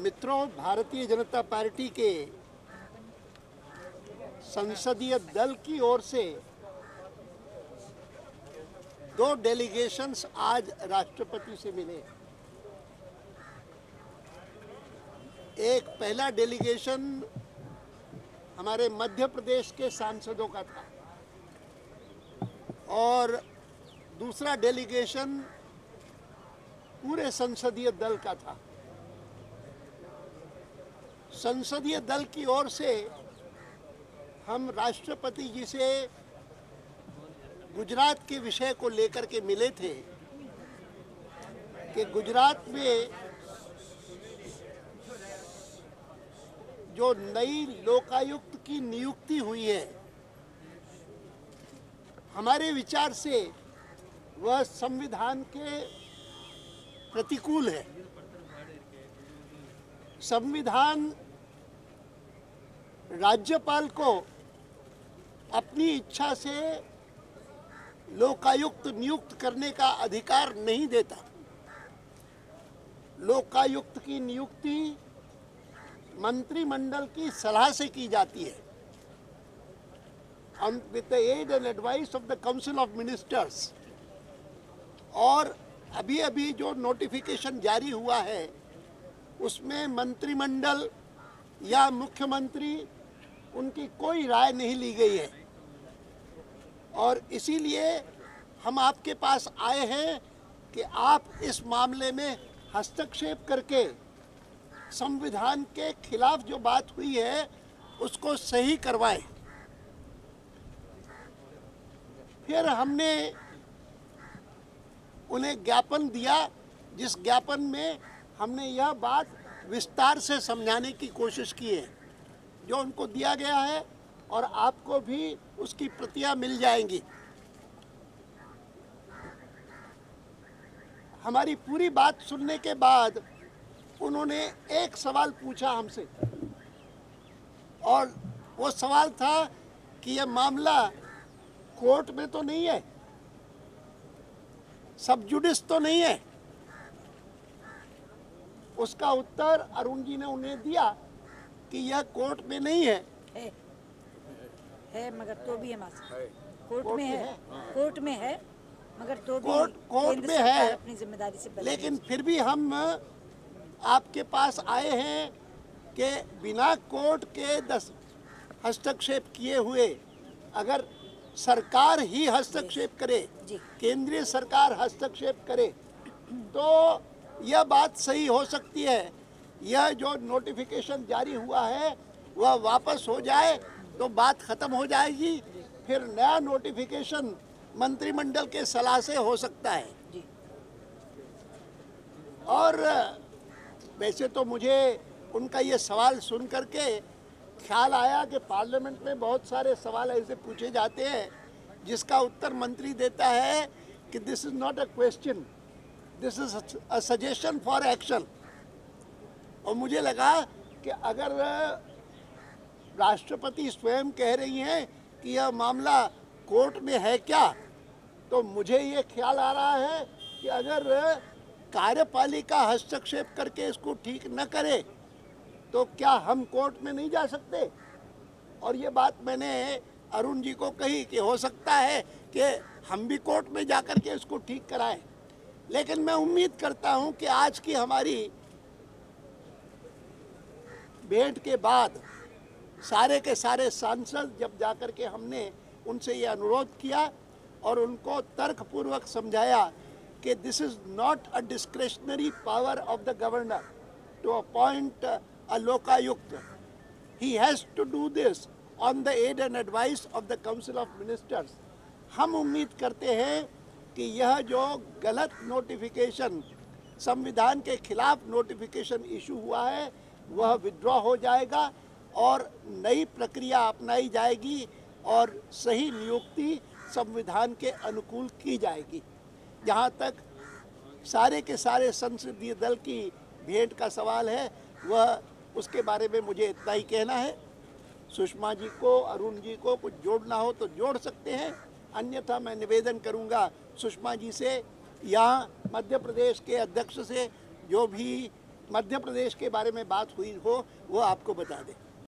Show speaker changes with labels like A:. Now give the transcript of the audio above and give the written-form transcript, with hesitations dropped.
A: मित्रों, भारतीय जनता पार्टी के संसदीय दल की ओर से 2 डेलीगेशंस आज राष्ट्रपति से मिले। एक पहला डेलीगेशन हमारे मध्य प्रदेश के सांसदों का था और दूसरा डेलीगेशन पूरे संसदीय दल का था। संसदीय दल की ओर से हम राष्ट्रपति जी से गुजरात के विषय को लेकर के मिले थे कि गुजरात में जो नई लोकायुक्त की नियुक्ति हुई है, हमारे विचार से वह संविधान के प्रतिकूल है। संविधान राज्यपाल को अपनी इच्छा से लोकायुक्त नियुक्त करने का अधिकार नहीं देता। लोकायुक्त की नियुक्ति मंत्रिमंडल की सलाह से की जाती है, with the aid and advice of the council of ministers. और अभी अभी जो नोटिफिकेशन जारी हुआ है उसमें मंत्रिमंडल या मुख्यमंत्री उनकी कोई राय नहीं ली गई है और इसीलिए हम आपके पास आए हैं कि आप इस मामले में हस्तक्षेप करके संविधान के खिलाफ जो बात हुई है उसको सही करवाएं। फिर हमने उन्हें ज्ञापन दिया, जिस ज्ञापन में हमने यह बात विस्तार से समझाने की कोशिश की है, जो उनको दिया गया है और आपको भी उसकी प्रतियां मिल जाएंगी। हमारी पूरी बात सुनने के बाद उन्होंने एक सवाल पूछा हमसे और वो सवाल था कि यह मामला कोर्ट में तो नहीं है, सब जुडिस तो नहीं है। उसका उत्तर अरुण जी ने उन्हें दिया कि यह कोर्ट में नहीं है,
B: मगर तो भी है कोर्ट में है, कोर्ट में है मगर तो भी
A: कोर्ट में है
B: अपनी जिम्मेदारी से।
A: लेकिन फिर भी हम आपके पास आए हैं कि बिना कोर्ट के हस्तक्षेप किए हुए अगर सरकार ही हस्तक्षेप करे, केंद्रीय सरकार हस्तक्षेप करे तो यह बात सही हो सकती है। यह जो नोटिफिकेशन जारी हुआ है वह वापस हो जाए तो बात खत्म हो जाएगी, फिर नया नोटिफिकेशन मंत्रिमंडल के सलाह से हो सकता है। और वैसे तो मुझे उनका ये सवाल सुन करके ख्याल आया कि पार्लियामेंट में बहुत सारे सवाल ऐसे पूछे जाते हैं जिसका उत्तर मंत्री देता है कि this is not a question, this is a suggestion for action. और मुझे लगा कि अगर राष्ट्रपति स्वयं कह रही हैं कि यह मामला कोर्ट में है क्या, तो मुझे ये ख्याल आ रहा है कि अगर कार्यपालिका हस्तक्षेप करके इसको ठीक न करे तो क्या हम कोर्ट में नहीं जा सकते। और ये बात मैंने अरुण जी को कही कि हो सकता है कि हम भी कोर्ट में जाकर के इसको ठीक कराएं। लेकिन मैं उम्मीद करता हूं कि आज की हमारी भेंट के बाद सारे के सारे सांसद जब जाकर के हमने उनसे ये अनुरोध किया और उनको तर्कपूर्वक समझाया कि this is not a discretionary power of the governor to appoint a Lokayukta, he has to do this on the aid and advice of the council of ministers। हम उम्मीद करते हैं कि यह जो गलत नोटिफिकेशन, संविधान के खिलाफ नोटिफिकेशन इशू हुआ है वह विड्रॉ हो जाएगा और नई प्रक्रिया अपनाई जाएगी और सही नियुक्ति संविधान के अनुकूल की जाएगी। जहाँ तक सारे के सारे संसदीय दल की भेंट का सवाल है वह उसके बारे में मुझे इतना ही कहना है। सुषमा जी को, अरुण जी को कुछ जोड़ना हो तो जोड़ सकते हैं, अन्यथा मैं निवेदन करूंगा सुषमा जी से, यहाँ मध्य प्रदेश के अध्यक्ष से जो भी मध्य प्रदेश के बारे में बात हुई हो वो आपको बता दें।